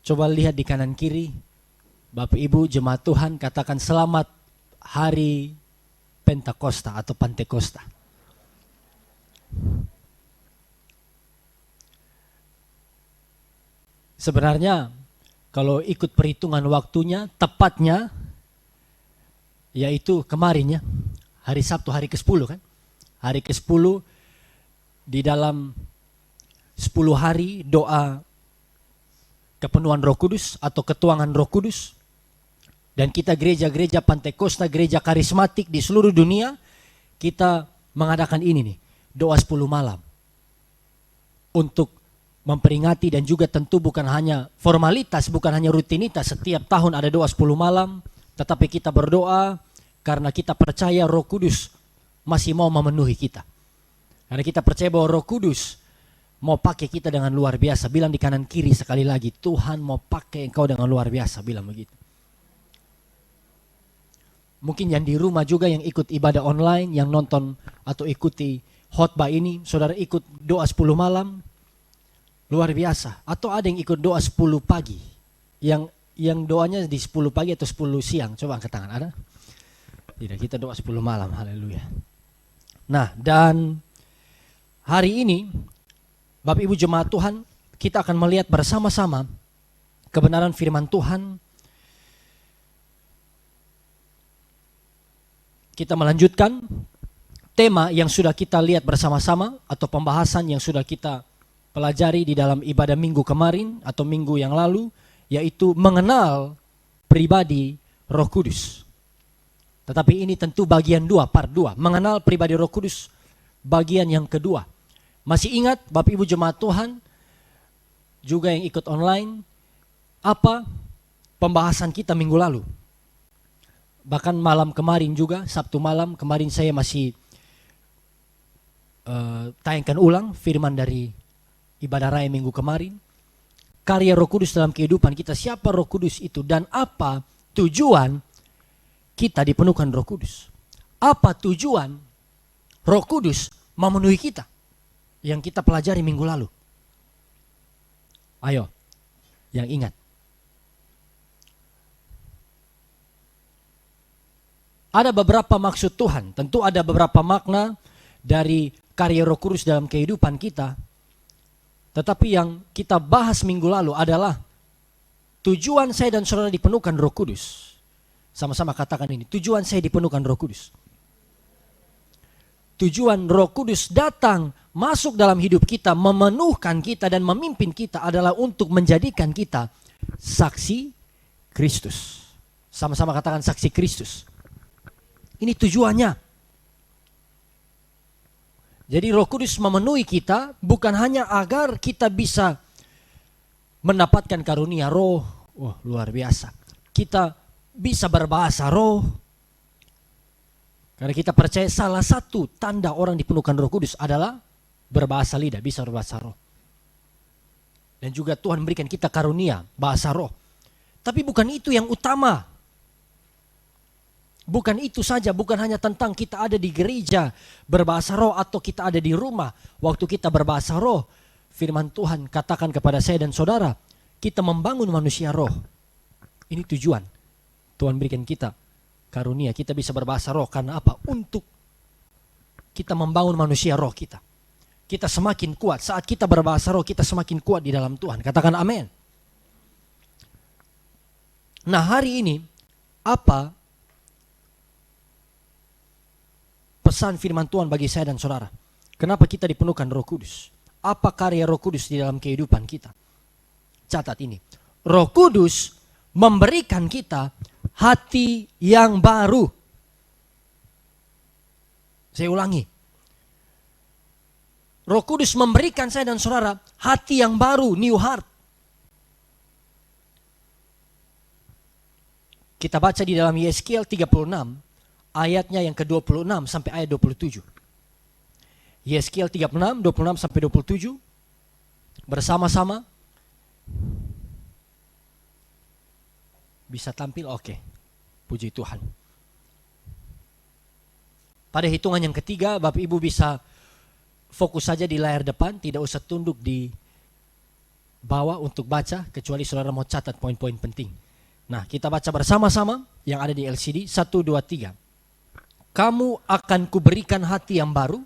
Coba lihat di kanan kiri, Bapak Ibu jemaat Tuhan, katakan selamat hari Pentakosta atau Pantekosta. Sebenarnya kalau ikut perhitungan waktunya, tepatnya yaitu kemarin ya, hari Sabtu, hari ke-10 kan. Hari ke-10 di dalam 10 hari doa kepenuhan Roh Kudus atau ketuangan Roh Kudus. Dan kita gereja-gereja Pantekosta, gereja karismatik di seluruh dunia, kita mengadakan ini nih, doa 10 malam. Untuk memperingati dan juga tentu bukan hanya formalitas, bukan hanya rutinitas, setiap tahun ada doa 10 malam, tetapi kita berdoa karena kita percaya Roh Kudus masih mau memenuhi kita. Karena kita percaya bahwa Roh Kudus mau pakai kita dengan luar biasa. Bilang di kanan kiri sekali lagi, Tuhan mau pakai engkau dengan luar biasa, bilang begitu. Mungkin yang di rumah juga yang ikut ibadah online, yang nonton atau ikuti khotbah ini, saudara ikut doa 10 malam, luar biasa. Atau ada yang ikut doa 10 pagi. Yang doanya di 10 pagi atau 10 siang. Coba angkat tangan, ada? Tidak, kita doa 10 malam, haleluya. Nah, dan hari ini, Bapak Ibu jemaat Tuhan, kita akan melihat bersama-sama kebenaran firman Tuhan. Kita melanjutkan tema yang sudah kita lihat bersama-sama atau pembahasan yang sudah kita pelajari di dalam ibadah minggu kemarin atau minggu yang lalu, yaitu mengenal pribadi Roh Kudus. Tetapi ini tentu bagian 2, part 2, mengenal pribadi Roh Kudus, bagian yang kedua. Masih ingat Bapak Ibu jemaat Tuhan, juga yang ikut online, apa pembahasan kita minggu lalu? Bahkan malam kemarin juga, Sabtu malam kemarin saya masih tayangkan ulang firman dari ibadah raya minggu kemarin. Karya Roh Kudus dalam kehidupan kita, siapa Roh Kudus itu dan apa tujuan kita dipenuhkan Roh Kudus. Apa tujuan Roh Kudus memenuhi kita yang kita pelajari minggu lalu. Ayo, yang ingat. Ada beberapa maksud Tuhan, tentu ada beberapa makna dari karya Roh Kudus dalam kehidupan kita. Tetapi yang kita bahas minggu lalu adalah tujuan saya dan saudara dipenuhkan Roh Kudus. Sama-sama katakan ini, tujuan saya dipenuhkan Roh Kudus. Tujuan Roh Kudus datang, masuk dalam hidup kita, memenuhkan kita dan memimpin kita adalah untuk menjadikan kita saksi Kristus. Sama-sama katakan saksi Kristus. Ini tujuannya. Jadi Roh Kudus memenuhi kita bukan hanya agar kita bisa mendapatkan karunia roh. Wah, luar biasa. Kita bisa berbahasa roh. Karena kita percaya salah satu tanda orang dipenuhkan Roh Kudus adalah berbahasa lidah, bisa berbahasa roh. Dan juga Tuhan berikan kita karunia, bahasa roh. Tapi bukan itu yang utama. Bukan itu saja, bukan hanya tentang kita ada di gereja berbahasa roh atau kita ada di rumah. Waktu kita berbahasa roh, firman Tuhan katakan kepada saya dan saudara, kita membangun manusia roh. Ini tujuan. Tuhan berikan kita karunia, kita bisa berbahasa roh. Karena apa? Untuk kita membangun manusia roh kita. Kita semakin kuat. Saat kita berbahasa roh, kita semakin kuat di dalam Tuhan. Katakan amin. Nah, hari ini, apa pesan firman Tuhan bagi saya dan saudara? Kenapa kita dipenuhkan Roh Kudus? Apa karya Roh Kudus di dalam kehidupan kita? Catat ini. Roh Kudus memberikan kita hati yang baru. Saya ulangi. Roh Kudus memberikan saya dan saudara hati yang baru, new heart. Kita baca di dalam Yeskiel 36. Ayatnya yang ke-26 sampai ayat 27. Yeskiel 36, 26 sampai 27. Bersama-sama. Bisa tampil? Oke. Puji Tuhan. Pada hitungan yang ketiga, Bapak Ibu bisa fokus saja di layar depan. Tidak usah tunduk di bawah untuk baca, kecuali saudara mau catat poin-poin penting. Nah, kita baca bersama-sama yang ada di LCD. 1, 2, 3. Kamu akan kuberikan hati yang baru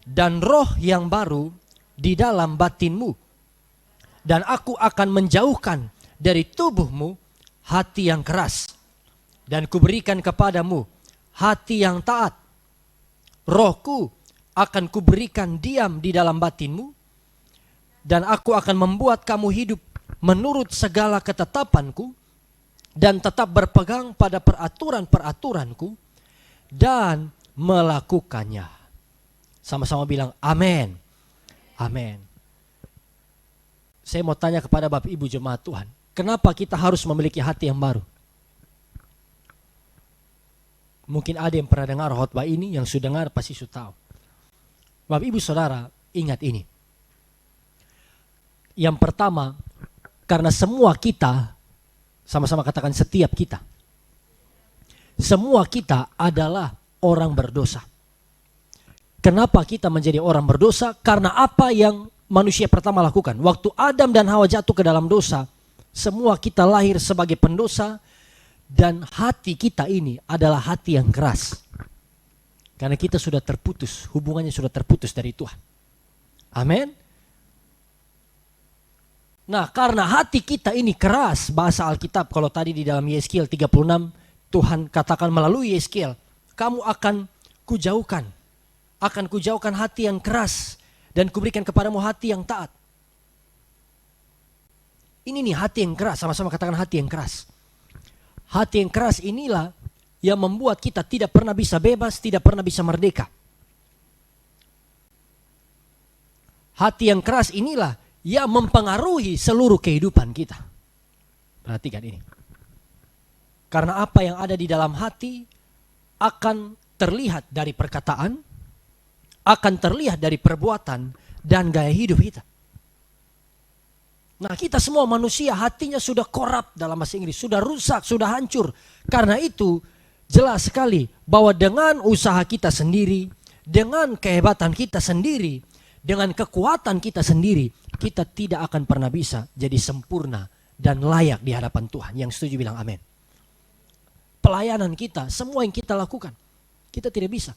dan roh yang baru di dalam batinmu. Dan aku akan menjauhkan dari tubuhmu hati yang keras. Dan kuberikan kepadamu hati yang taat. Rohku akan kuberikan diam di dalam batinmu. Dan aku akan membuat kamu hidup menurut segala ketetapanku. Dan tetap berpegang pada peraturan-peraturanku. Dan melakukannya. Sama-sama bilang amin. Amin. Saya mau tanya kepada Bapak Ibu jemaat Tuhan. Kenapa kita harus memiliki hati yang baru? Mungkin ada yang pernah dengar khotbah ini, yang sudah dengar pasti sudah tahu. Bapak Ibu Saudara, ingat ini. Yang pertama, karena semua kita, sama-sama katakan setiap kita. Semua kita adalah orang berdosa. Kenapa kita menjadi orang berdosa? Karena apa yang manusia pertama lakukan. Waktu Adam dan Hawa jatuh ke dalam dosa, semua kita lahir sebagai pendosa. Dan hati kita ini adalah hati yang keras. Karena kita sudah terputus, hubungannya sudah terputus dari Tuhan. Amin. Nah, karena hati kita ini keras, bahasa Alkitab kalau tadi di dalam Yeskiel 36, Tuhan katakan melalui Yeskiel, kamu akan kujauhkan hati yang keras dan kuberikan kepadamu hati yang taat. Ini nih hati yang keras, sama-sama katakan hati yang keras. Hati yang keras inilah yang membuat kita tidak pernah bisa bebas, tidak pernah bisa merdeka. Hati yang keras inilah yang mempengaruhi seluruh kehidupan kita. Perhatikan ini. Karena apa yang ada di dalam hati akan terlihat dari perkataan, akan terlihat dari perbuatan dan gaya hidup kita. Nah, kita semua manusia hatinya sudah korup dalam bahasa Inggris, sudah rusak, sudah hancur. Karena itu jelas sekali bahwa dengan usaha kita sendiri, dengan kehebatan kita sendiri, dengan kekuatan kita sendiri, kita tidak akan pernah bisa jadi sempurna dan layak di hadapan Tuhan. Yang setuju bilang amin. Pelayanan kita, semua yang kita lakukan, kita tidak bisa.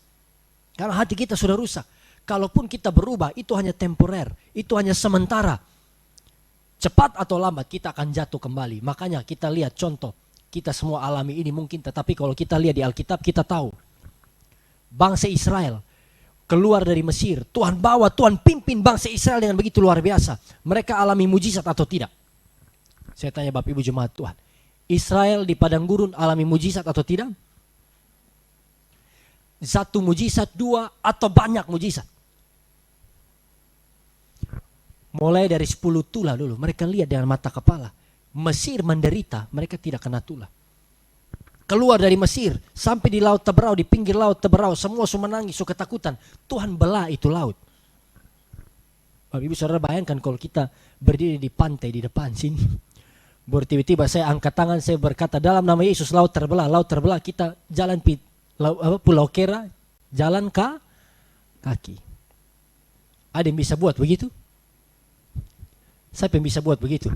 Karena hati kita sudah rusak. Kalaupun kita berubah, itu hanya temporer, itu hanya sementara. Cepat atau lambat kita akan jatuh kembali. Makanya kita lihat contoh. Kita semua alami ini mungkin. Tetapi kalau kita lihat di Alkitab kita tahu. Bangsa Israel keluar dari Mesir. Tuhan bawa, Tuhan pimpin bangsa Israel dengan begitu luar biasa. Mereka alami mujizat atau tidak? Saya tanya Bapak Ibu jemaat Tuhan. Israel di padang gurun alami mujizat atau tidak? Satu mujizat, dua, atau banyak mujizat? Mulai dari 10 tulah dulu, mereka lihat dengan mata kepala. Mesir menderita, mereka tidak kena tulah. Keluar dari Mesir, sampai di Laut Teberau, di pinggir Laut Teberau, semua menangis, ketakutan. Tuhan belah itu laut. Bapak Ibu Saudara bayangkan kalau kita berdiri di pantai di depan sini. Baru tiba-tiba saya angkat tangan, saya berkata, dalam nama Yesus laut terbelah, kita jalan Pulau Kera, jalan kaki. Ada yang bisa buat begitu? Siapa yang bisa buat begitu?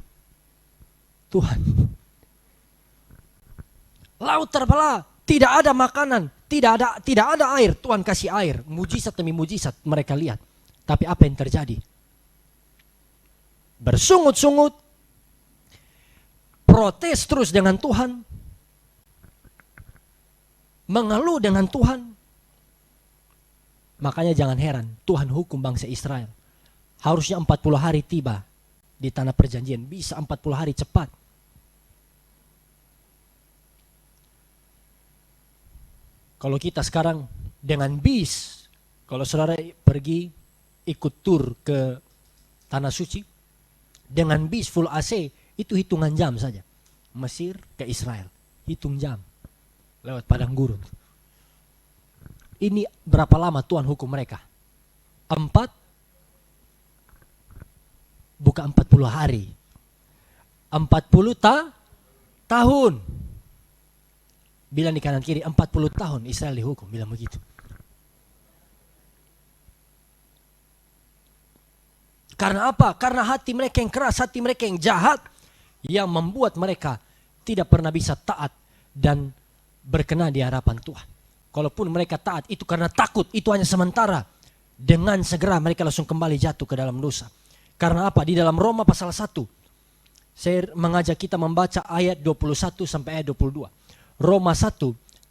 Tuhan. Laut terbelah, tidak ada makanan, tidak ada air. Tuhan kasih air, mujizat demi mujizat mereka lihat. Tapi apa yang terjadi? Bersungut-sungut, protes terus dengan Tuhan, mengeluh dengan Tuhan. Makanya jangan heran, Tuhan hukum bangsa Israel. Harusnya 40 hari tiba di tanah perjanjian, bisa 40 hari cepat. Kalau kita sekarang dengan bis, kalau saudara pergi ikut tur ke Tanah Suci, dengan bis full AC, itu hitungan jam saja. Mesir ke Israel, hitung jam. Lewat padang gurun. Ini berapa lama Tuhan hukum mereka? Bukan 40 hari. 40 tahun. Bilang di kanan kiri, 40 tahun Israel dihukum, bilang begitu. Karena apa? Karena hati mereka yang keras, hati mereka yang jahat, yang membuat mereka tidak pernah bisa taat dan berkenan di hadapan Tuhan. Kalaupun mereka taat, itu karena takut, itu hanya sementara. Dengan segera mereka langsung kembali jatuh ke dalam dosa. Karena apa? Di dalam Roma pasal 1, saya mengajak kita membaca ayat 21 sampai ayat 22. Roma 1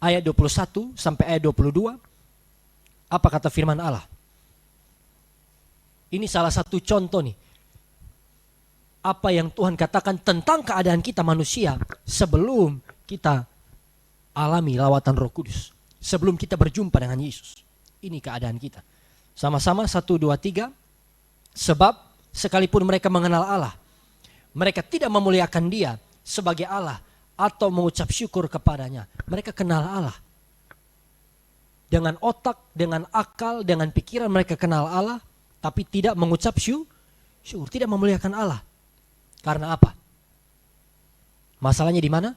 ayat 21 sampai ayat 22. Apa kata firman Allah? Ini salah satu contoh nih. Apa yang Tuhan katakan tentang keadaan kita manusia sebelum kita alami lawatan Roh Kudus. Sebelum kita berjumpa dengan Yesus. Ini keadaan kita. Sama-sama 1, 2, 3. Sebab sekalipun mereka mengenal Allah, mereka tidak memuliakan Dia sebagai Allah atau mengucap syukur kepadanya. Mereka kenal Allah. Dengan otak, dengan akal, dengan pikiran mereka kenal Allah, tapi tidak mengucap syukur, tidak memuliakan Allah. Karena apa? Masalahnya di mana?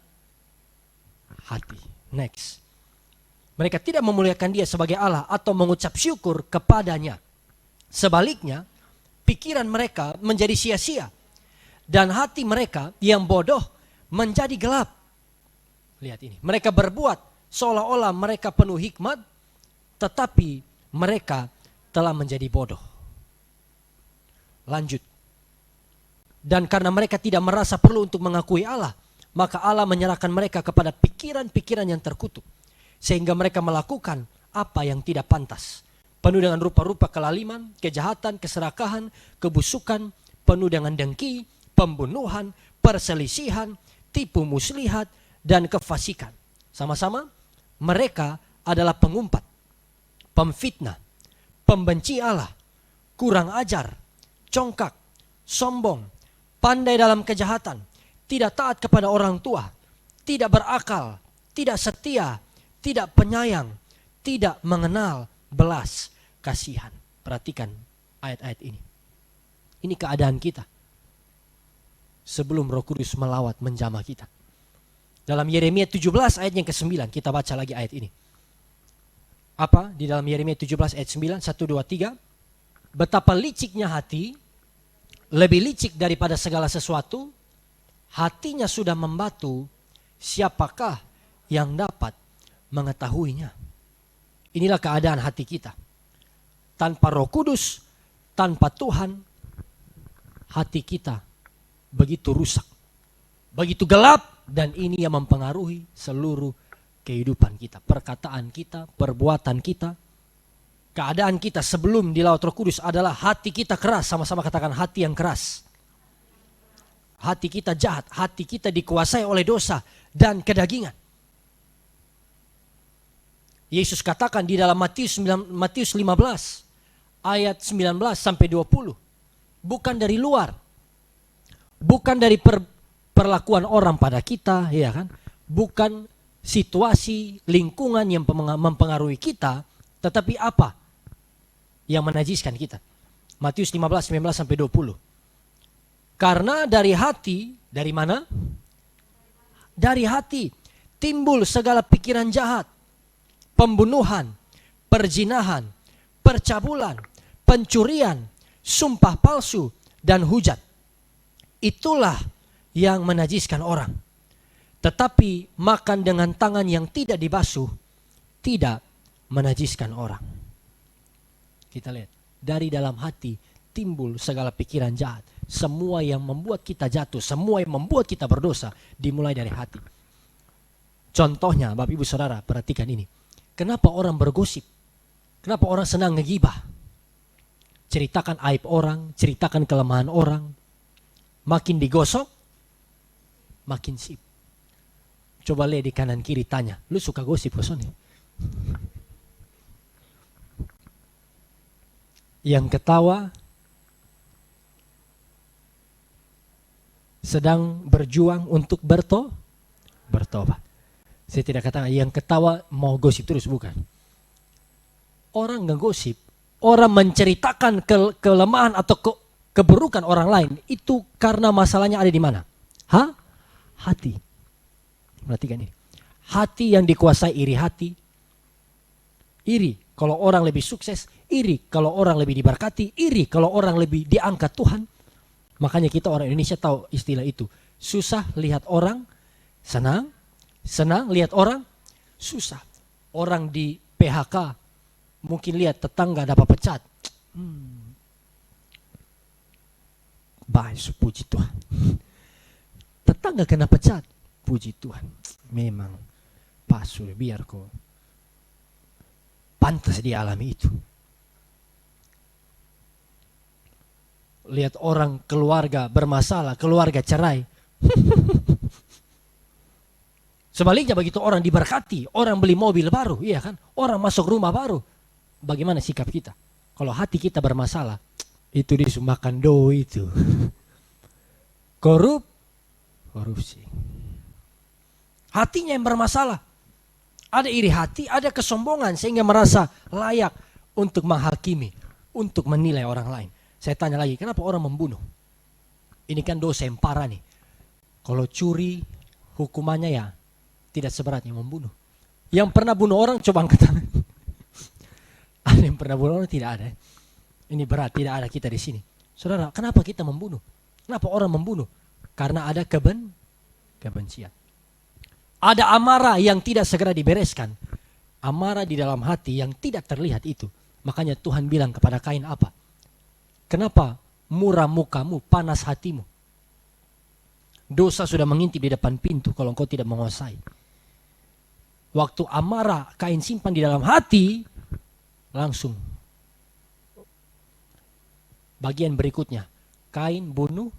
Hati. Next. Mereka tidak memuliakan Dia sebagai Allah atau mengucap syukur kepadanya. Sebaliknya, pikiran mereka menjadi sia-sia. Dan hati mereka yang bodoh menjadi gelap. Lihat ini. Mereka berbuat seolah-olah mereka penuh hikmat, tetapi mereka telah menjadi bodoh. Lanjut. Dan karena mereka tidak merasa perlu untuk mengakui Allah, maka Allah menyerahkan mereka kepada pikiran-pikiran yang terkutuk. Sehingga mereka melakukan apa yang tidak pantas. Penuh dengan rupa-rupa kelaliman, kejahatan, keserakahan, kebusukan, penuh dengan dengki, pembunuhan, perselisihan, tipu muslihat, dan kefasikan. Sama-sama, mereka adalah pengumpat, pemfitnah, pembenci Allah, kurang ajar, congkak, sombong, pandai dalam kejahatan, tidak taat kepada orang tua, tidak berakal, tidak setia, tidak penyayang, tidak mengenal belas kasihan. Perhatikan ayat-ayat ini. Ini keadaan kita sebelum Roh Kudus melawat menjamah kita. Dalam Yeremia 17 ayat yang ke-9, kita baca lagi ayat ini. Apa? Di dalam Yeremia 17 ayat 9, 1, 2, 3. Betapa liciknya hati, lebih licik daripada segala sesuatu, hatinya sudah membatu, siapakah yang dapat mengetahuinya? Inilah keadaan hati kita. Tanpa Roh Kudus, tanpa Tuhan, hati kita begitu rusak, begitu gelap, dan ini yang mempengaruhi seluruh kehidupan kita, perkataan kita, perbuatan kita. Keadaan kita sebelum dilawat Roh Kudus adalah hati kita keras. Sama-sama katakan hati yang keras. Hati kita jahat, hati kita dikuasai oleh dosa dan kedagingan. Yesus katakan di dalam Matius 15 ayat 19 sampai 20. Bukan dari luar. Bukan dari perlakuan orang pada kita, ya kan? Bukan situasi, lingkungan yang mempengaruhi kita, tetapi apa yang menajiskan kita? Matius 15, 19 sampai 20. Karena dari hati, dari mana? Dari hati timbul segala pikiran jahat, pembunuhan, perzinahan, percabulan, pencurian, sumpah palsu, dan hujat. Itulah yang menajiskan orang. Tetapi makan dengan tangan yang tidak dibasuh tidak menajiskan orang. Kita lihat, dari dalam hati timbul segala pikiran jahat. Semua yang membuat kita jatuh, semua yang membuat kita berdosa dimulai dari hati. Contohnya, Bapak Ibu Saudara, perhatikan ini. Kenapa orang bergosip? Kenapa orang senang ngegibah? Ceritakan aib orang, ceritakan kelemahan orang. Makin digosok, makin sip. Coba lihat di kanan kiri, tanya, lu suka gosip kosong? Yang ketawa sedang berjuang untuk bertobat. Saya tidak katakan yang ketawa mau gosip terus, bukan. Orang nggak gosip, orang menceritakan kelemahan atau keburukan orang lain, itu karena masalahnya ada di mana? Hati. Perhatikan ini. Hati yang dikuasai iri hati. Iri Kalau orang lebih sukses, iri. Kalau orang lebih diberkati, iri. Kalau orang lebih diangkat Tuhan. Makanya kita orang Indonesia tahu istilah itu. Susah lihat orang senang, senang lihat orang susah. Orang di PHK, mungkin lihat tetangga dapat pecat. Baik, puji Tuhan. Tetangga kena pecat, puji Tuhan. Memang pasur, biar kok pantas dialami itu. Lihat orang keluarga bermasalah, keluarga cerai. Sebaliknya begitu orang diberkati, orang beli mobil baru, iya kan? Orang masuk rumah baru. Bagaimana sikap kita? Kalau hati kita bermasalah, itu disumbangkan do itu. Korupsi. Hatinya yang bermasalah. Ada iri hati, ada kesombongan sehingga merasa layak untuk menghakimi, untuk menilai orang lain. Saya tanya lagi, kenapa orang membunuh? Ini kan dosa yang parah nih. Kalau curi, hukumannya ya tidak seberat yang membunuh. Yang pernah bunuh orang, coba angkat tangan. Ada yang pernah bunuh orang? Tidak ada. Ini berat, tidak ada kita di sini. Saudara, kenapa kita membunuh? Kenapa orang membunuh? Karena ada kebencian. Ada amarah yang tidak segera dibereskan. Amarah di dalam hati yang tidak terlihat itu. Makanya Tuhan bilang kepada Kain apa? Kenapa murah mukamu, panas hatimu? Dosa sudah mengintip di depan pintu kalau engkau tidak menguasai. Waktu amarah Kain simpan di dalam hati, langsung. Bagian berikutnya, Kain bunuh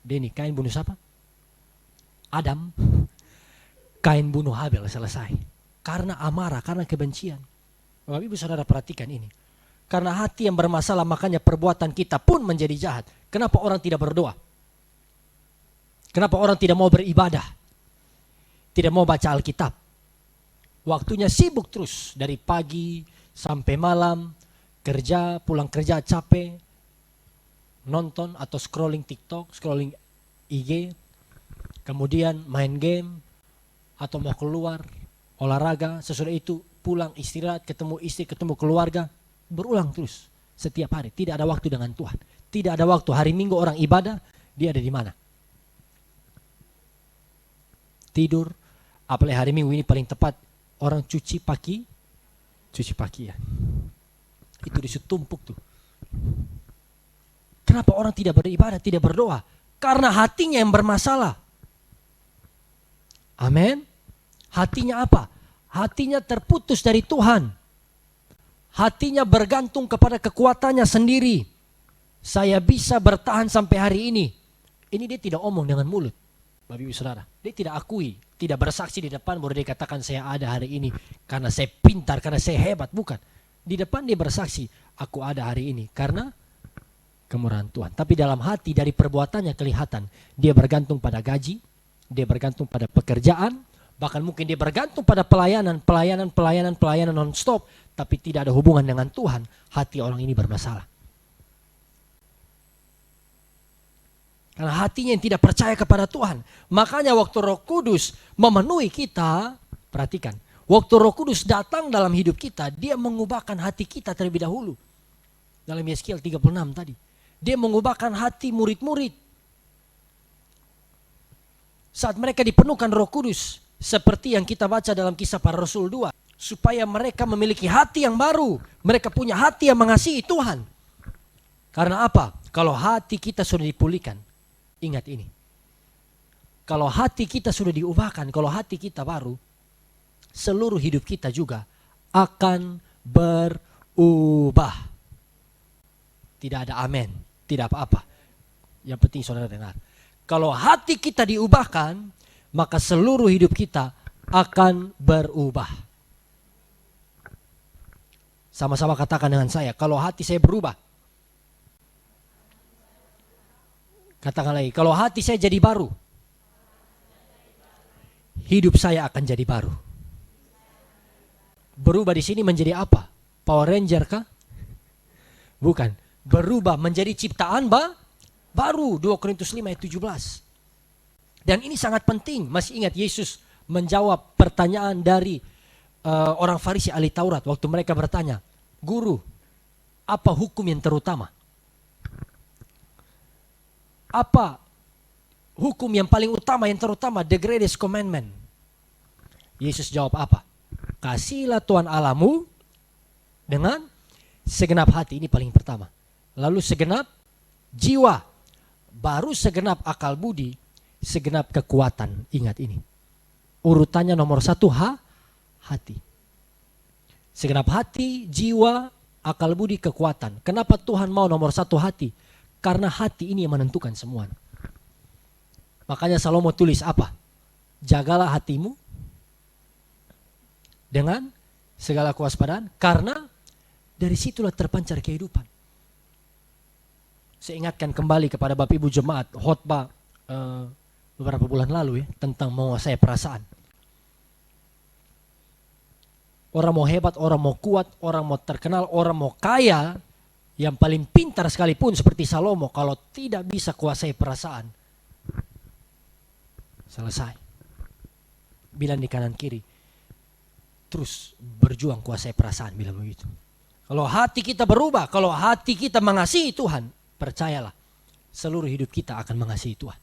Deni. Kain bunuh siapa? Adam. Kain bunuh Habel, selesai. Karena amarah, karena kebencian. Bapak Ibu Saudara perhatikan ini. Karena hati yang bermasalah, makanya perbuatan kita pun menjadi jahat. Kenapa orang tidak berdoa? Kenapa orang tidak mau beribadah? Tidak mau baca Alkitab? Waktunya sibuk terus. Dari pagi sampai malam. Kerja, pulang kerja capek. Nonton atau scrolling TikTok, scrolling IG. Kemudian main game. Atau mau keluar, olahraga. Sesudah itu pulang istirahat, ketemu istri, ketemu keluarga. Berulang terus setiap hari. Tidak ada waktu dengan Tuhan. Tidak ada waktu. Hari Minggu orang ibadah, dia ada di mana? Tidur. Apalagi hari Minggu ini paling tepat orang cuci pakaian. Itu disebut tumpuk tuh. Kenapa orang tidak beribadah, tidak berdoa? Karena hatinya yang bermasalah. Amin. Hatinya apa? Hatinya terputus dari Tuhan. Hatinya bergantung kepada kekuatannya sendiri. Saya bisa bertahan sampai hari ini. Ini dia tidak omong dengan mulut. Bapak Ibu Saudara. Dia tidak akui. Tidak bersaksi di depan baru dia katakan saya ada hari ini. Karena saya pintar, karena saya hebat. Bukan. Di depan dia bersaksi. Aku ada hari ini. Karena kemurahan Tuhan. Tapi dalam hati dari perbuatannya kelihatan. Dia bergantung pada gaji. Dia bergantung pada pekerjaan. Bahkan mungkin dia bergantung pada pelayanan non-stop. Tapi tidak ada hubungan dengan Tuhan. Hati orang ini bermasalah. Karena hatinya yang tidak percaya kepada Tuhan. Makanya waktu Roh Kudus memenuhi kita. Perhatikan. Waktu Roh Kudus datang dalam hidup kita. Dia mengubahkan hati kita terlebih dahulu. Dalam Yeskiel 36 tadi. Dia mengubahkan hati murid-murid. Saat mereka dipenuhkan Roh Kudus. Seperti yang kita baca dalam Kisah Para Rasul 2. Supaya mereka memiliki hati yang baru. Mereka punya hati yang mengasihi Tuhan. Karena apa? Kalau hati kita sudah dipulihkan. Ingat ini. Kalau hati kita sudah diubahkan. Kalau hati kita baru. Seluruh hidup kita juga akan berubah. Tidak ada amin. Tidak apa-apa. Yang penting saudara dengar. Kalau hati kita diubahkan. Maka seluruh hidup kita akan berubah. Sama-sama katakan dengan saya, kalau hati saya berubah. Katakan lagi, kalau hati saya jadi baru. Hidup saya akan jadi baru. Berubah di sini menjadi apa? Power Ranger kah? Bukan. Berubah menjadi ciptaan baru. 2 Korintus 5 ayat 17. Dan ini sangat penting. Masih ingat Yesus menjawab pertanyaan dari orang Farisi ahli Taurat waktu mereka bertanya, "Guru, apa hukum yang terutama? Apa hukum yang paling utama, yang terutama, the greatest commandment?" Yesus jawab apa? "Kasihilah Tuhan Allahmu dengan segenap hati." Ini paling pertama. Lalu segenap jiwa, baru segenap akal budi, segenap kekuatan. Ingat ini. Urutannya nomor 1 hati. Segenap hati, jiwa, akal budi, kekuatan. Kenapa Tuhan mau nomor 1 hati? Karena hati ini yang menentukan semua. Makanya Salomo tulis apa? Jagalah hatimu dengan segala kewaspadaan, karena dari situlah terpancar kehidupan. Saya ingatkan kembali kepada Bapak Ibu Jemaat khotbah beberapa bulan lalu ya, tentang menguasai perasaan. Orang mau hebat, orang mau kuat, orang mau terkenal, orang mau kaya, yang paling pintar sekalipun seperti Salomo, kalau tidak bisa kuasai perasaan, selesai. Bilang di kanan kiri, terus berjuang kuasai perasaan, bilang begitu. Kalau hati kita berubah, kalau hati kita mengasihi Tuhan, percayalah, seluruh hidup kita akan mengasihi Tuhan.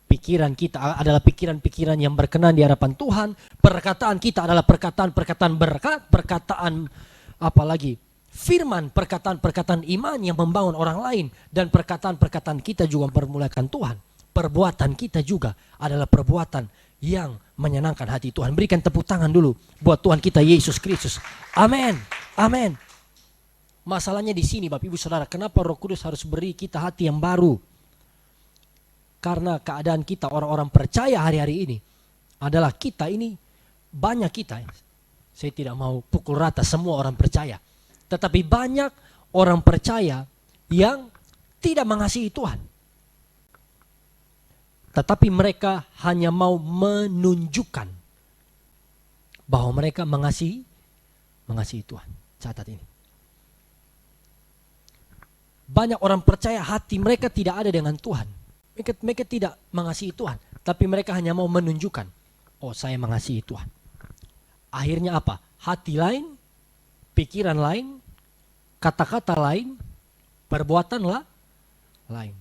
Pikiran kita adalah pikiran-pikiran yang berkenan di hadapan Tuhan. Perkataan kita adalah perkataan-perkataan berkat, perkataan apalagi firman, perkataan-perkataan iman yang membangun orang lain. Dan perkataan-perkataan kita juga mempermuliakan Tuhan. Perbuatan kita juga adalah perbuatan yang menyenangkan hati Tuhan. Berikan tepuk tangan dulu buat Tuhan kita Yesus Kristus. Amin. Amin. Masalahnya di sini Bapak Ibu Saudara, kenapa Roh Kudus harus beri kita hati yang baru? Karena keadaan kita orang-orang percaya hari-hari ini adalah kita ini, banyak kita, saya tidak mau pukul rata semua orang percaya, tetapi banyak orang percaya yang tidak mengasihi Tuhan. Tetapi mereka hanya mau menunjukkan bahwa mereka mengasihi Tuhan. Catat ini. Banyak orang percaya hati mereka tidak ada dengan Tuhan. Mereka tidak mengasihi Tuhan. Tapi mereka hanya mau menunjukkan, oh saya mengasihi Tuhan. Akhirnya apa? Hati lain, pikiran lain, kata-kata lain, perbuatan lain.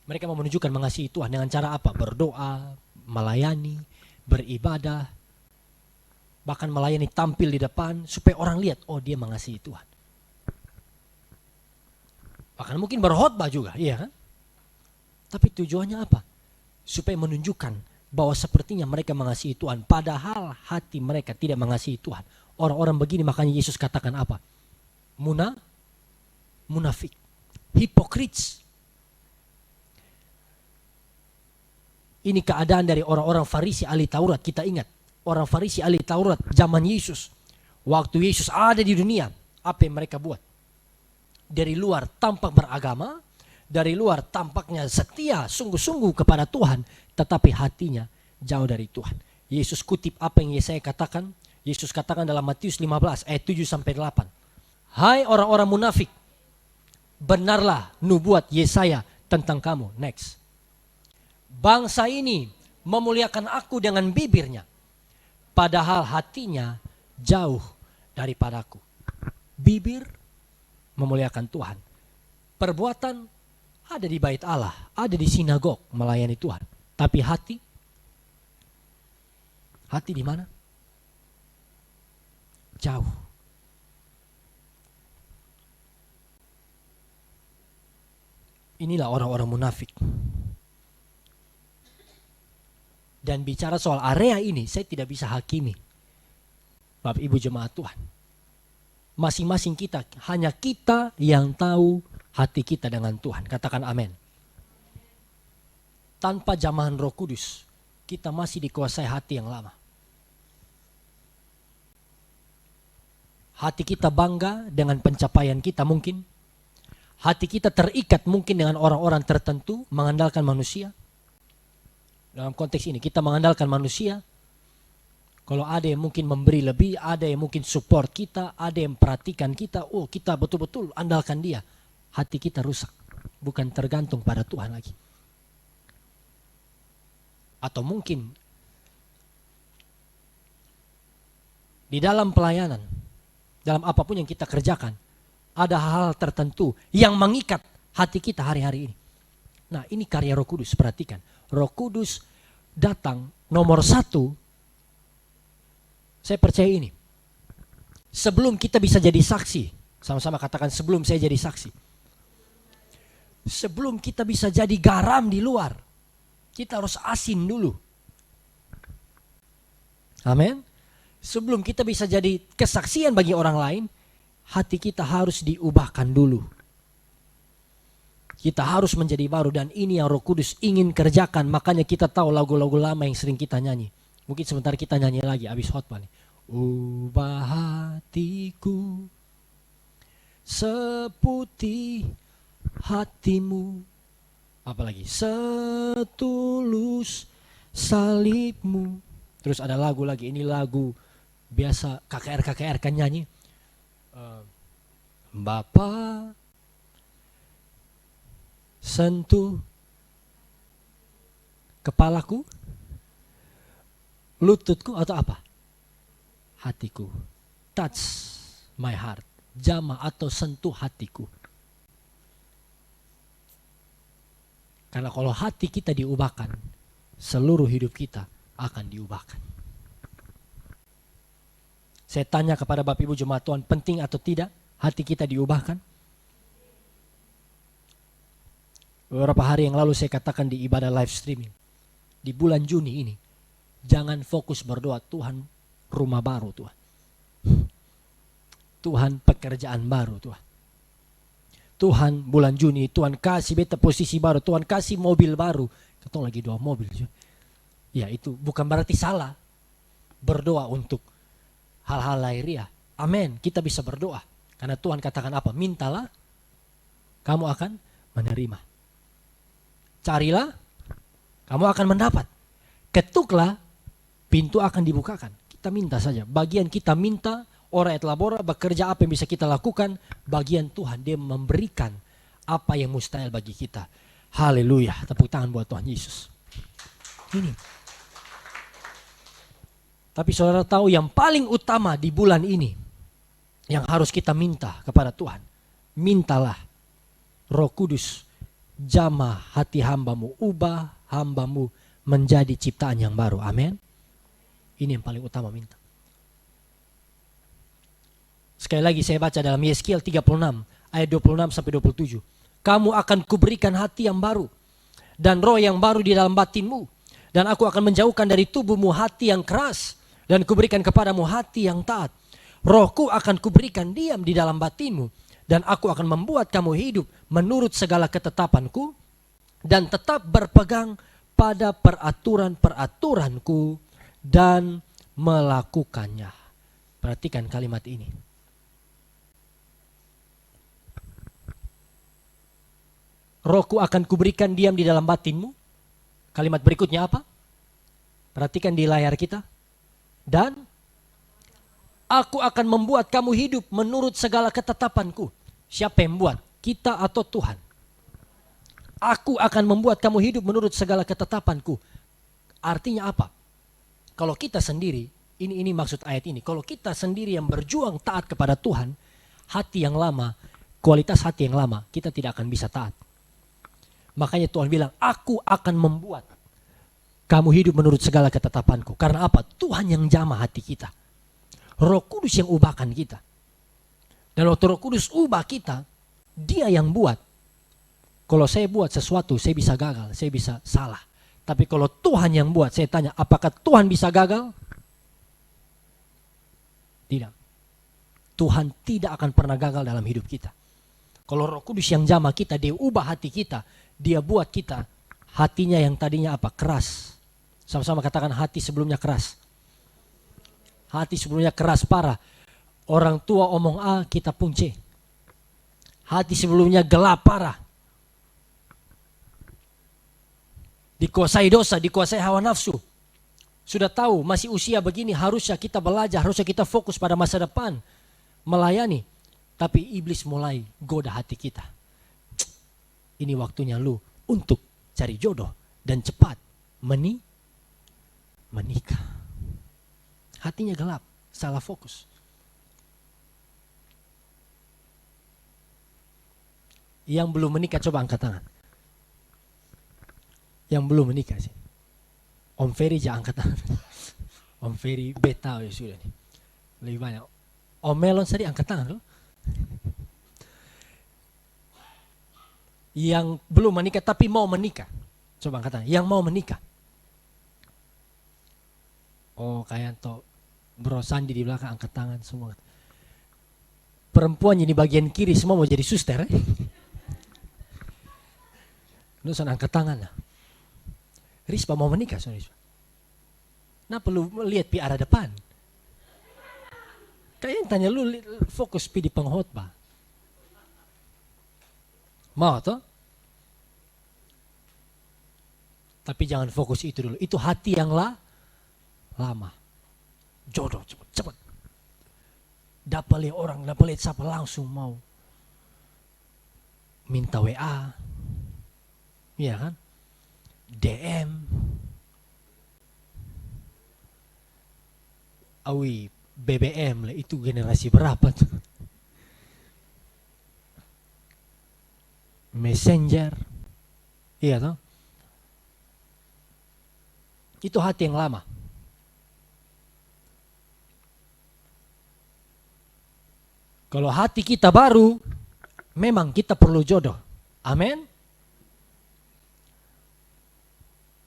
Mereka mau menunjukkan mengasihi Tuhan dengan cara apa? Berdoa, melayani, beribadah, bahkan melayani tampil di depan supaya orang lihat, oh dia mengasihi Tuhan. Bahkan mungkin berkhotbah juga, iya kan? Tapi tujuannya apa? Supaya menunjukkan bahwa sepertinya mereka mengasihi Tuhan, padahal hati mereka tidak mengasihi Tuhan. Orang-orang begini makanya Yesus katakan apa? Munafik, hypocrites. Ini keadaan dari orang-orang Farisi ahli Taurat. Kita ingat, orang Farisi ahli Taurat zaman Yesus. Waktu Yesus ada di dunia, apa yang mereka buat? Dari luar tampak beragama, dari luar tampaknya setia sungguh-sungguh kepada Tuhan, tetapi hatinya jauh dari Tuhan. Yesus kutip apa yang Yesaya katakan. Yesus katakan dalam Matius 15 ayat 7-8. Hai orang-orang munafik, benarlah nubuat Yesaya tentang kamu. Next. Bangsa ini memuliakan aku dengan bibirnya, padahal hatinya jauh daripadaku. Bibir memuliakan Tuhan. Perbuatan ada di bait Allah, ada di sinagog melayani Tuhan. Tapi hati di mana? Jauh. Inilah orang-orang munafik. Dan bicara soal area ini, saya tidak bisa hakimi Bapak Ibu jemaat Tuhan. Masing-masing kita, hanya kita yang tahu hati kita dengan Tuhan. Katakan amin. Tanpa jamahan Roh Kudus, kita masih dikuasai hati yang lama. Hati kita bangga dengan pencapaian kita mungkin. Hati kita terikat mungkin dengan orang-orang tertentu, mengandalkan manusia. Dalam konteks ini kita mengandalkan manusia. Kalau ada yang mungkin memberi lebih, ada yang mungkin support kita, ada yang perhatikan kita, oh kita betul-betul andalkan dia. Hati kita rusak, bukan tergantung pada Tuhan lagi. Atau mungkin Di dalam pelayanan, dalam apapun yang kita kerjakan, ada hal tertentu yang mengikat hati kita hari-hari ini. Nah, ini karya Roh Kudus, perhatikan. Roh Kudus datang nomor satu, saya percaya ini. Sebelum kita bisa jadi saksi, sama-sama katakan sebelum saya jadi saksi. Sebelum kita bisa jadi garam di luar, kita harus asin dulu. Amin. Sebelum kita bisa jadi kesaksian bagi orang lain, hati kita harus diubahkan dulu. Kita harus menjadi baru, dan ini yang Roh Kudus ingin kerjakan. Makanya kita tahu lagu-lagu lama yang sering kita nyanyi. Mungkin sebentar kita nyanyi lagi habis khotbah nih. Ubah hatiku seputih hatimu. Apalagi setulus salibmu. Terus ada lagu lagi, ini lagu biasa KKR kan nyanyi. Bapa sentuh kepalaku, lututku atau apa? Hatiku. Touch my heart. Jamah atau sentuh hatiku. Karena kalau hati kita diubahkan, seluruh hidup kita akan diubahkan. Saya tanya kepada Bapak Ibu Jemaat Tuhan, penting atau tidak hati kita diubahkan? Beberapa hari yang lalu saya katakan di ibadah live streaming, di bulan Juni ini, jangan fokus berdoa, Tuhan rumah baru Tuhan. Tuhan pekerjaan baru Tuhan. Tuhan bulan Juni, Tuhan kasih beta posisi baru, Tuhan kasih mobil baru. Ketemu lagi doa mobil. Ya itu bukan berarti salah berdoa untuk hal-hal lahiriah. Amin, kita bisa berdoa. Karena Tuhan katakan apa? Mintalah, kamu akan menerima. Carilah, kamu akan mendapat. Ketuklah, pintu akan dibukakan. Kita minta saja. Bagian kita minta, ora et labora, bekerja apa yang bisa kita lakukan. Bagian Tuhan, dia memberikan apa yang mustahil bagi kita. Haleluya. Tepuk tangan buat Tuhan Yesus. Ini. Tapi saudara tahu yang paling utama di bulan ini, yang harus kita minta kepada Tuhan. Mintalah Roh Kudus jamah hati hambamu, ubah hambamu menjadi ciptaan yang baru. Amin. Ini yang paling utama minta. Sekali lagi saya baca dalam Yeskiel 36 ayat 26 sampai 27. Kamu akan kuberikan hati yang baru dan roh yang baru di dalam batinmu, dan aku akan menjauhkan dari tubuhmu hati yang keras dan kuberikan kepadamu hati yang taat. Rohku akan kuberikan diam di dalam batinmu, dan aku akan membuat kamu hidup menurut segala ketetapanku dan tetap berpegang pada peraturan-peraturanku dan melakukannya. Perhatikan kalimat ini. Rohku akan kuberikan diam di dalam batinmu. Kalimat berikutnya apa? Perhatikan di layar kita. Dan aku akan membuat kamu hidup menurut segala ketetapanku. Siapa yang buat? Kita atau Tuhan? Aku akan membuat kamu hidup menurut segala ketetapanku. Artinya apa? Kalau kita sendiri, ini maksud ayat ini. Kalau kita sendiri yang berjuang taat kepada Tuhan, hati yang lama, kualitas hati yang lama, kita tidak akan bisa taat. Makanya Tuhan bilang, aku akan membuat kamu hidup menurut segala ketetapanku. Karena apa? Tuhan yang jamah hati kita. Roh Kudus yang ubahkan kita. Dan waktu Roh Kudus ubah kita, dia yang buat. Kalau saya buat sesuatu, saya bisa gagal, saya bisa salah. Tapi kalau Tuhan yang buat, saya tanya, apakah Tuhan bisa gagal? Tidak. Tuhan tidak akan pernah gagal dalam hidup kita. Kalau Roh Kudus yang jamah kita, dia ubah hati kita, dia buat kita, hatinya yang tadinya apa? Keras. Sama-sama katakan hati sebelumnya keras. Hati sebelumnya keras parah. Orang tua omong A, kita pun C. Hati sebelumnya gelap parah. Dikuasai dosa, dikuasai hawa nafsu. Sudah tahu masih usia begini harusnya kita belajar, harusnya kita fokus pada masa depan. Melayani. Tapi iblis mulai goda hati kita. Ini waktunya lu untuk cari jodoh dan cepat menikah. Hatinya gelap. Salah fokus. Yang belum menikah coba angkat tangan. Yang belum menikah sih. Om Ferry jangan angkat tangan. Om Ferry beta ya sudah nih. Lebih banyak. Om Melon tadi angkat tangan loh. Yang belum menikah tapi mau menikah. Coba angkat tangan. Yang mau menikah. Oh kayak toh Bro Sandi di belakang angkat tangan semua. Perempuan yang di bagian kiri semua mau jadi suster. Nusan angkat tangan lah. Rispa mau menikah so Rispa. Nah perlu lihat pi arah depan. Kayaknya tanya lu fokus pi di pengkhotbah. Mau toh? Tapi jangan fokus itu dulu. Itu hati yang lama. Jodoh cepat. Dapat lihat orang, dapat lihat siapa langsung mau minta WA. Iya kan? DM. Awi BBM lah, itu generasi berapa tuh? Messenger. Iya toh? Itu hati yang lama. Kalau hati kita baru, memang kita perlu jodoh. Amin.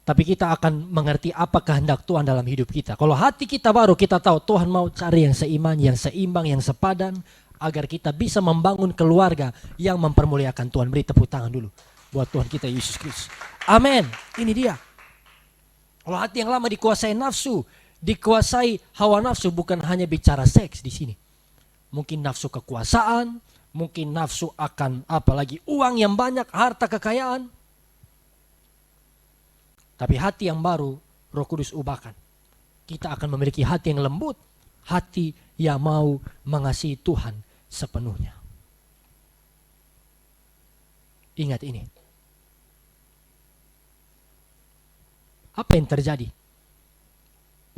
Tapi kita akan mengerti apa kehendak Tuhan dalam hidup kita. Kalau hati kita baru, kita tahu Tuhan mau cari yang seiman, yang seimbang, yang sepadan, agar kita bisa membangun keluarga yang mempermuliakan Tuhan. Beri tepuk tangan dulu buat Tuhan kita Yesus Kristus. Amin. Ini dia. Kalau hati yang lama dikuasai nafsu, dikuasai hawa nafsu, bukan hanya bicara seks di sini. Mungkin nafsu kekuasaan, mungkin nafsu akan apalagi uang yang banyak, harta kekayaan. Tapi hati yang baru, Roh Kudus ubahkan. Kita akan memiliki hati yang lembut, hati yang mau mengasihi Tuhan sepenuhnya. Ingat ini. Apa yang terjadi?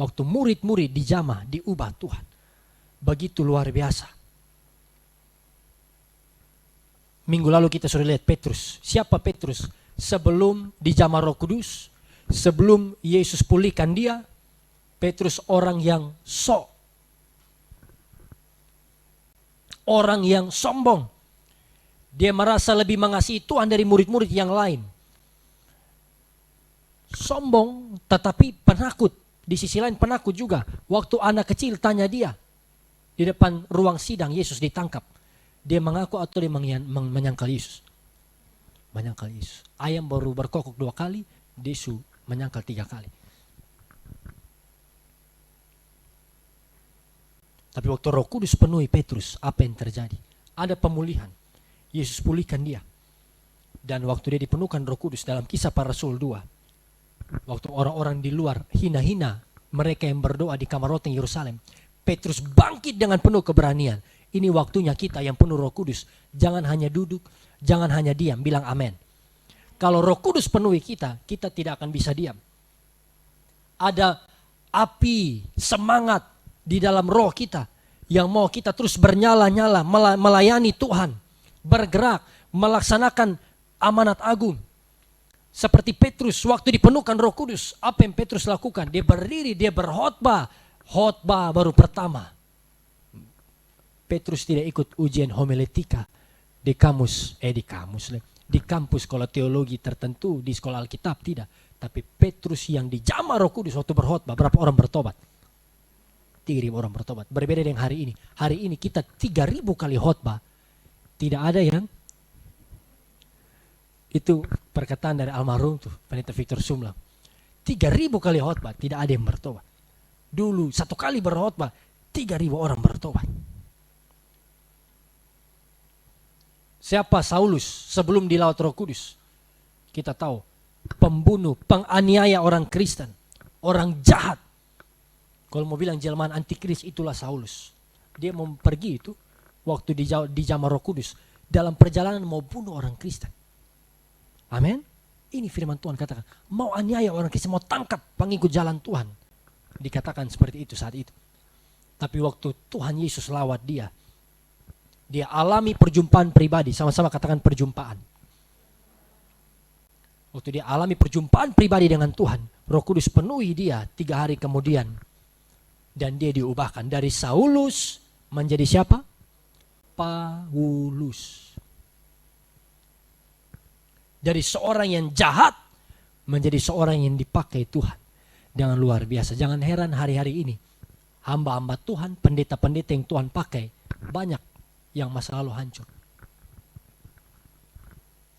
Waktu murid-murid dijamah, diubah Tuhan. Begitu luar biasa. Minggu lalu kita sudah lihat Petrus. Siapa Petrus? Sebelum dijamah Roh Kudus, sebelum Yesus pulihkan dia, Petrus orang yang sok. Orang yang sombong. Dia merasa lebih mengasihi Tuhan dari murid-murid yang lain. Sombong tetapi penakut. Di sisi lain penakut juga. Waktu anak kecil tanya dia, di depan ruang sidang Yesus ditangkap. Dia mengaku atau dia menyangkal Yesus? Menyangkal Yesus. Ayam baru berkokok 2 kali, Yesus menyangkal 3 kali. Tapi waktu Roh Kudus penuhi Petrus, apa yang terjadi? Ada pemulihan. Yesus pulihkan dia. Dan waktu dia dipenuhkan Roh Kudus dalam Kisah Para Rasul 2, waktu orang-orang di luar hina-hina mereka yang berdoa di kamar roteng Yerusalem, Petrus bangkit dengan penuh keberanian. Ini waktunya kita yang penuh Roh Kudus. Jangan hanya duduk, jangan hanya diam, bilang amin. Kalau Roh Kudus penuhi kita, kita tidak akan bisa diam. Ada api, semangat di dalam roh kita yang mau kita terus bernyala-nyala, melayani Tuhan, bergerak, melaksanakan amanat agung. Seperti Petrus waktu dipenuhkan Roh Kudus, apa yang Petrus lakukan? Dia berdiri, dia berkhotbah. Khotbah baru pertama. Petrus tidak ikut ujian homiletika di kampus sekolah teologi tertentu, di sekolah Alkitab, tidak. Tapi Petrus yang dijamah Roh Kudus waktu berkhotbah, berapa orang bertobat? 3.000 orang bertobat. Berbeda dengan hari ini. Hari ini kita 3.000 kali khotbah, tidak ada yang, itu perkataan dari almarhum tuh, Pendeta Victor Sumlang. 3.000 kali khotbah, tidak ada yang bertobat. Dulu 1 kali berkhotbah, 3.000 orang bertobat. Siapa Saulus sebelum di Laut Roh Kudus? Kita tahu, pembunuh, penganiaya orang Kristen, orang jahat. Kalau mau bilang jelmaan antikris, itulah Saulus. Dia mau pergi itu waktu dijamah Roh Kudus, dalam perjalanan mau bunuh orang Kristen. Amin. Ini firman Tuhan katakan, mau aniaya orang Kristen, mau tangkap pengikut jalan Tuhan. Dikatakan seperti itu saat itu. Tapi waktu Tuhan Yesus lawat dia alami perjumpaan pribadi. Sama-sama katakan perjumpaan. Waktu dia alami perjumpaan pribadi dengan Tuhan, Roh Kudus penuhi dia 3 hari kemudian. Dan dia diubahkan dari Saulus menjadi siapa? Paulus. Dari seorang yang jahat menjadi seorang yang dipakai Tuhan dengan luar biasa. Jangan heran hari-hari ini hamba-hamba Tuhan, pendeta-pendeta yang Tuhan pakai, banyak yang masa lalu hancur.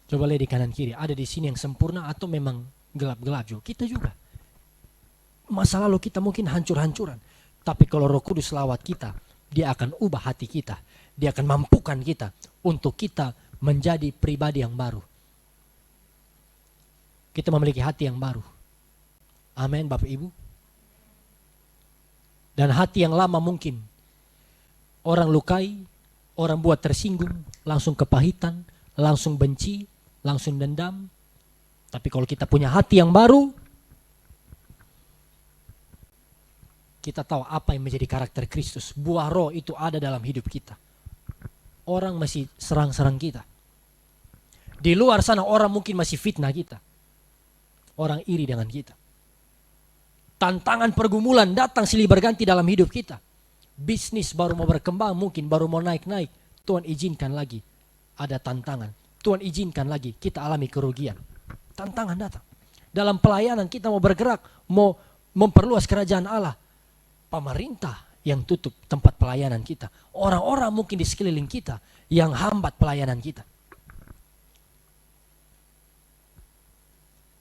Coba lihat di kanan kiri, ada di sini yang sempurna atau memang gelap-gelap juga. Kita juga. Masa lalu kita mungkin hancur-hancuran. Tapi kalau Roh Kudus lawat kita, dia akan ubah hati kita. Dia akan mampukan kita untuk kita menjadi pribadi yang baru. Kita memiliki hati yang baru. Amin Bapak Ibu. Dan hati yang lama mungkin orang lukai, orang buat tersinggung, langsung kepahitan, langsung benci, langsung dendam. Tapi kalau kita punya hati yang baru, kita tahu apa yang menjadi karakter Kristus. Buah roh itu ada dalam hidup kita. Orang masih serang-serang kita. Di luar sana orang mungkin masih fitnah kita. Orang iri dengan kita. Tantangan pergumulan datang silih berganti dalam hidup kita. Bisnis baru mau berkembang, mungkin baru mau naik-naik. Tuhan izinkan lagi ada tantangan. Tuhan izinkan lagi kita alami kerugian. Tantangan datang. Dalam pelayanan kita mau bergerak, mau memperluas kerajaan Allah. Pemerintah yang tutup tempat pelayanan kita. Orang-orang mungkin di sekeliling kita yang hambat pelayanan kita.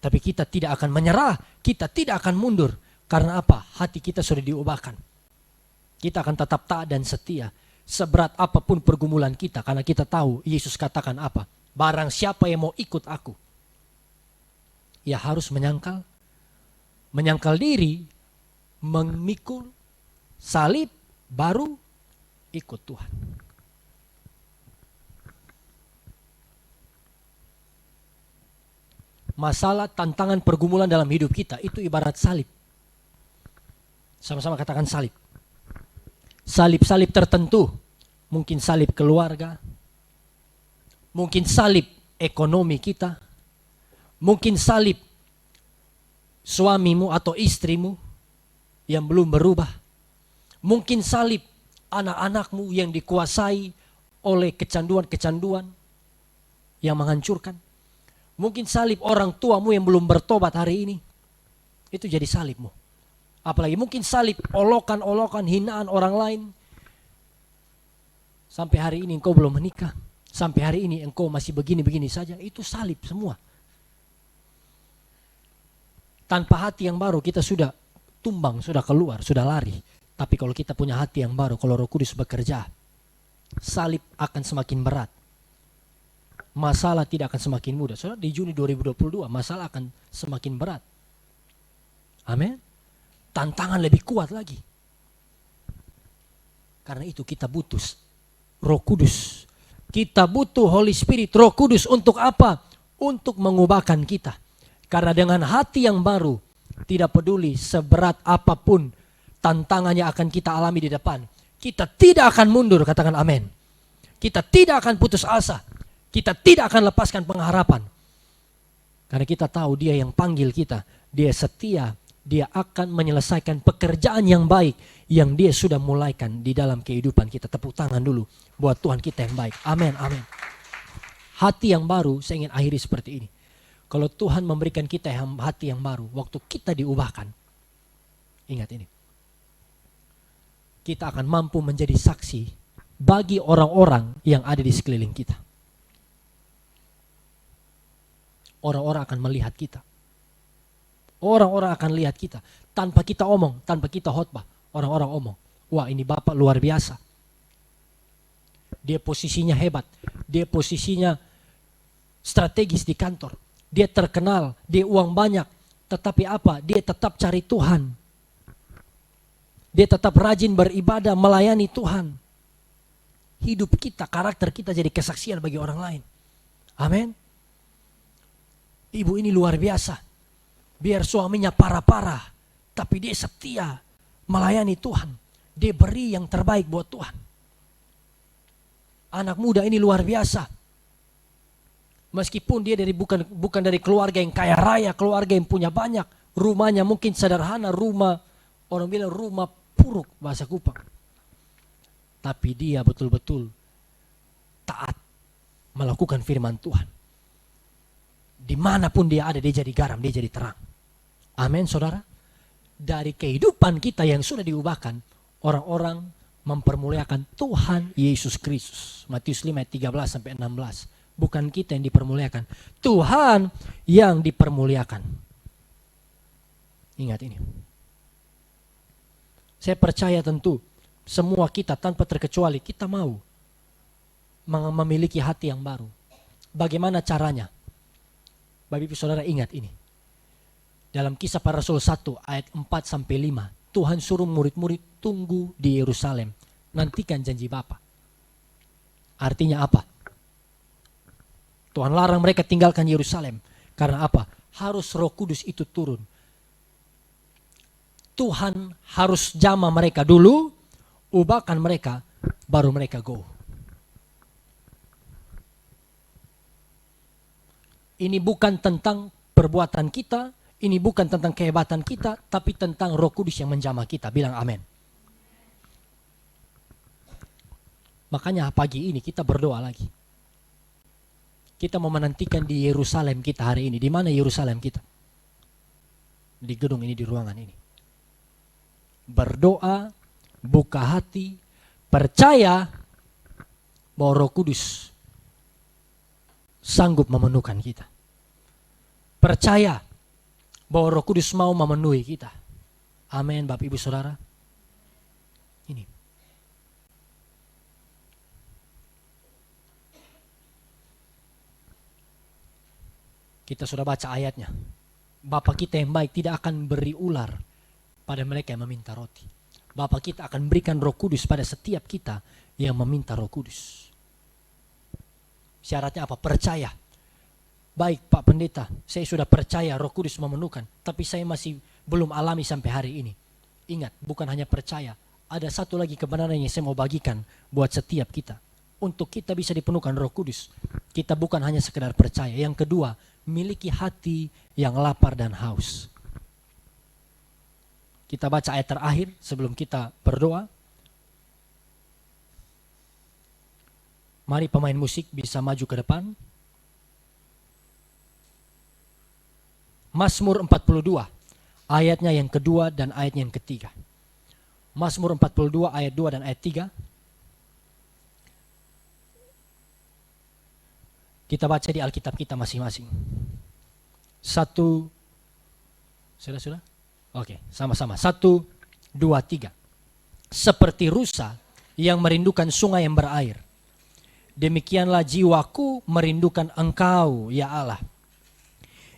Tapi kita tidak akan menyerah, kita tidak akan mundur. Karena apa? Hati kita sudah diubahkan. Kita akan tetap taat dan setia. Seberat apapun pergumulan kita. Karena kita tahu Yesus katakan apa? Barang siapa yang mau ikut aku, ya harus menyangkal diri, memikul salib, baru ikut Tuhan. Masalah, tantangan, pergumulan dalam hidup kita itu ibarat salib. Sama-sama katakan salib. Salib-salib tertentu. Mungkin salib keluarga. Mungkin salib ekonomi kita. Mungkin salib suamimu atau istrimu yang belum berubah. Mungkin salib anak-anakmu yang dikuasai oleh kecanduan-kecanduan yang menghancurkan. Mungkin salib orang tuamu yang belum bertobat hari ini. Itu jadi salibmu. Apalagi mungkin salib olokan-olokan, hinaan orang lain. Sampai hari ini engkau belum menikah. Sampai hari ini engkau masih begini-begini saja. Itu salib semua. Tanpa hati yang baru kita sudah tumbang, sudah keluar, sudah lari. Tapi kalau kita punya hati yang baru, kalau Roh Kudus bekerja, salib akan semakin berat. Masalah tidak akan semakin mudah. Saudara, di Juni 2022 masalah akan semakin berat. Amin. Tantangan lebih kuat lagi. Karena itu kita butuh Roh Kudus. Kita butuh Holy Spirit, Roh Kudus untuk apa? Untuk mengubahkan kita. Karena dengan hati yang baru, tidak peduli seberat apapun tantangannya akan kita alami di depan. Kita tidak akan mundur, katakan amin. Kita tidak akan putus asa. Kita tidak akan lepaskan pengharapan. Karena kita tahu dia yang panggil kita. Dia setia. Dia akan menyelesaikan pekerjaan yang baik yang dia sudah mulaikan di dalam kehidupan kita. Tepuk tangan dulu buat Tuhan kita yang baik. Amin, amin. Hati yang baru, saya ingin akhiri seperti ini. Kalau Tuhan memberikan kita hati yang baru, waktu kita diubahkan, ingat ini. Kita akan mampu menjadi saksi bagi orang-orang yang ada di sekeliling kita. Orang-orang akan melihat kita. Orang-orang akan lihat kita. Tanpa kita omong, tanpa kita khotbah. Orang-orang omong, wah ini Bapak luar biasa. Dia posisinya hebat. Dia posisinya strategis di kantor. Dia terkenal, dia uang banyak. Tetapi apa? Dia tetap cari Tuhan. Dia tetap rajin beribadah, melayani Tuhan. Hidup kita, karakter kita jadi kesaksian bagi orang lain. Amin. Ibu ini luar biasa. Biar suaminya parah-parah, tapi dia setia melayani Tuhan. Dia beri yang terbaik buat Tuhan. Anak muda ini luar biasa. Meskipun dia bukan dari keluarga yang kaya raya, keluarga yang punya banyak, rumahnya mungkin sederhana, rumah orang bilang rumah puruk bahasa Kupang. Tapi dia betul-betul taat melakukan firman Tuhan. Dimanapun dia ada, dia jadi garam, dia jadi terang. Amin, saudara. Dari kehidupan kita yang sudah diubahkan, orang-orang mempermuliakan Tuhan Yesus Kristus. Matius 5 ayat 13 sampai 16. Bukan kita yang dipermuliakan, Tuhan yang dipermuliakan. Ingat ini. Saya percaya tentu semua kita tanpa terkecuali kita mau memiliki hati yang baru. Bagaimana caranya? Bapak Ibu Saudara ingat ini. Dalam Kisah Para Rasul 1 ayat 4 sampai 5, Tuhan suruh murid-murid tunggu di Yerusalem, nantikan janji Bapa. Artinya apa? Tuhan larang mereka tinggalkan Yerusalem. Karena apa? Harus Roh Kudus itu turun. Tuhan harus jamah mereka dulu, ubahkan mereka, baru mereka go. Ini bukan tentang perbuatan kita, ini bukan tentang kehebatan kita, tapi tentang Roh Kudus yang menjamah kita. Bilang amin. Makanya pagi ini kita berdoa lagi. Kita mau menantikan di Yerusalem kita hari ini. Di mana Yerusalem kita? Di gedung ini, di ruangan ini. Berdoa, buka hati, percaya bahwa Roh Kudus sanggup memenuhkan kita. Percaya bahwa Roh Kudus mau memenuhi kita. Amin, Bapak Ibu Saudara. Ini. Kita sudah baca ayatnya. Bapa kita yang baik tidak akan beri ular pada mereka yang meminta roti. Bapa kita akan berikan Roh Kudus pada setiap kita yang meminta Roh Kudus. Syaratnya apa? Percaya. Baik Pak Pendeta, saya sudah percaya Roh Kudus memenuhkan, tapi saya masih belum alami sampai hari ini. Ingat, bukan hanya percaya, ada satu lagi kebenaran yang saya mau bagikan buat setiap kita. Untuk kita bisa dipenuhkan Roh Kudus, kita bukan hanya sekedar percaya. Yang kedua, miliki hati yang lapar dan haus. Kita baca ayat terakhir sebelum kita berdoa. Mari pemain musik bisa maju ke depan. Mazmur 42, ayatnya yang kedua dan ayatnya yang ketiga. Mazmur 42 ayat 2 dan ayat 3. Kita baca di Alkitab kita masing-masing. Satu, sudah? Oke, sama-sama. 1, 2, 3. Seperti rusa yang merindukan sungai yang berair, demikianlah jiwaku merindukan Engkau, ya Allah.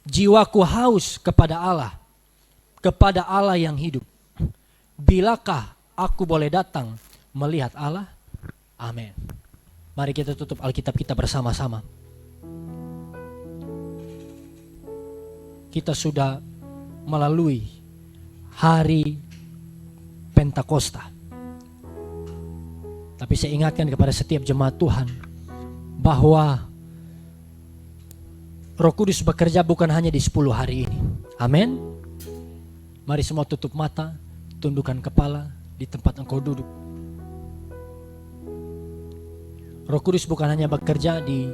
Jiwaku haus kepada Allah yang hidup. Bilakah aku boleh datang melihat Allah? Amin. Mari kita tutup Alkitab kita bersama-sama. Kita sudah melalui hari Pentakosta. Tapi saya ingatkan kepada setiap jemaat Tuhan bahwa Roh Kudus bekerja bukan hanya di 10 hari ini. Amin. Mari semua tutup mata, tundukkan kepala di tempat engkau duduk. Roh Kudus bukan hanya bekerja di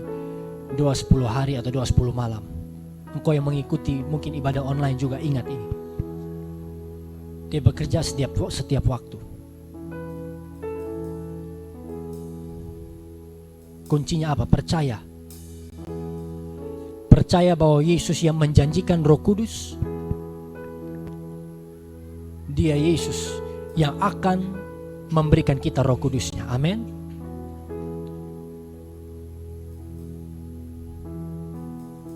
10 hari atau 10 malam. Engkau yang mengikuti mungkin ibadah online juga ingat ini. Dia bekerja setiap waktu. Kuncinya apa? Percaya. Percaya bahwa Yesus yang menjanjikan Roh Kudus, Dia Yesus yang akan memberikan kita Roh Kudusnya. Amin.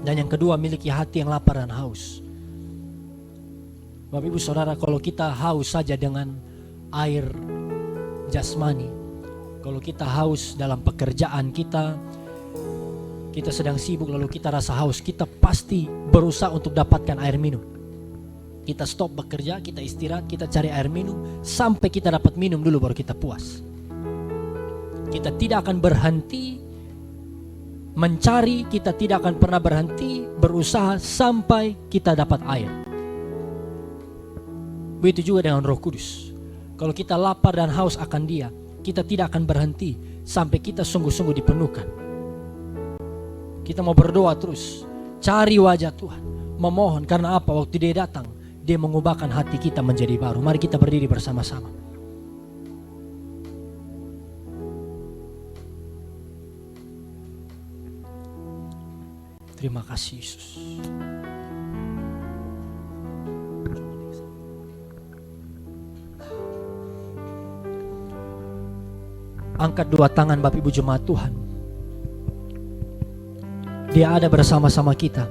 Dan yang kedua, miliki hati yang lapar dan haus. Bapak Ibu Saudara, kalau kita haus saja dengan air jasmani, kalau kita haus dalam pekerjaan kita sedang sibuk lalu kita rasa haus, kita pasti berusaha untuk dapatkan air minum. Kita stop bekerja, kita istirahat, kita cari air minum, sampai kita dapat minum dulu baru kita puas. Kita tidak akan berhenti mencari, kita tidak akan pernah berhenti berusaha sampai kita dapat air. Begitu juga dengan Roh Kudus. Kalau kita lapar dan haus akan Dia, kita tidak akan berhenti sampai kita sungguh-sungguh dipenuhkan. Kita mau berdoa terus, cari wajah Tuhan, memohon. Karena apa? Waktu Dia datang, Dia mengubahkan hati kita menjadi baru. Mari kita berdiri bersama-sama. Terima kasih Yesus. Angkat dua tangan Bapak Ibu jemaat Tuhan. Dia ada bersama-sama kita.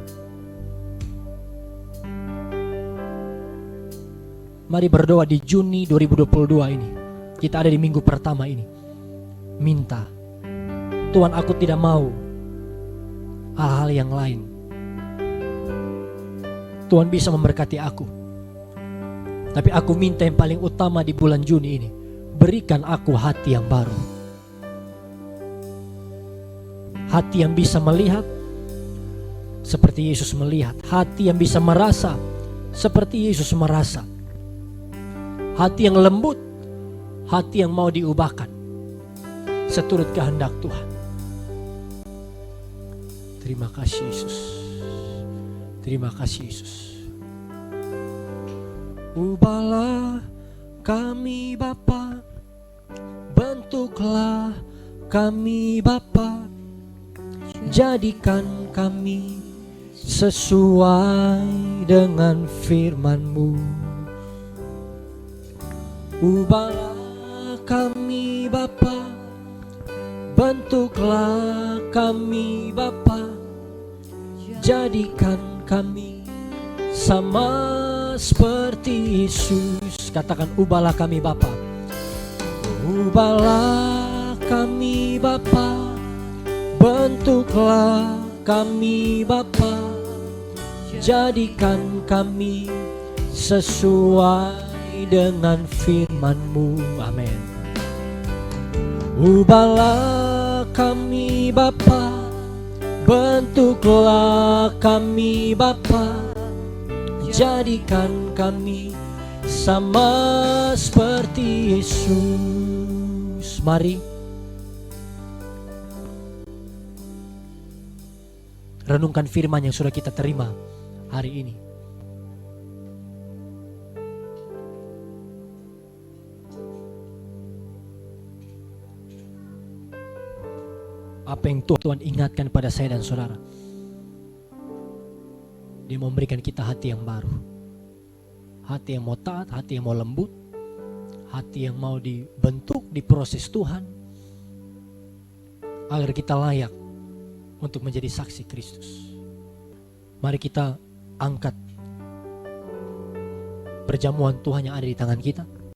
Mari berdoa di Juni 2022 ini. Kita ada di minggu pertama ini. Minta, Tuhan, aku tidak mau hal-hal yang lain. Tuhan bisa memberkati aku, tapi aku minta yang paling utama di bulan Juni ini, berikan aku hati yang baru. Hati yang bisa melihat seperti Yesus melihat. Hati yang bisa merasa seperti Yesus merasa. Hati yang lembut, hati yang mau diubahkan seturut kehendak Tuhan. Terima kasih Yesus. Terima kasih Yesus. Ubahlah kami Bapa, bentuklah kami Bapa, jadikan kami sesuai dengan firman-Mu. Ubahlah kami Bapa, bentuklah kami Bapa, jadikan kami sama seperti Yesus. Katakan, ubahlah kami Bapa. Ubahlah kami Bapa, bentuklah kami Bapa, jadikan kami sesuai dengan firman-Mu. Amin. Ubahlah kami Bapa, bentuklah kami Bapa, jadikan kami sama seperti Yesus. Mari renungkan firman yang sudah kita terima hari ini. Apa yang Tuhan ingatkan pada saya dan saudara. Dia memberikan kita hati yang baru. Hati yang mau taat, hati yang mau lembut, hati yang mau dibentuk, diproses Tuhan, agar kita layak untuk menjadi saksi Kristus. Mari kita angkat perjamuan Tuhan yang ada di tangan kita.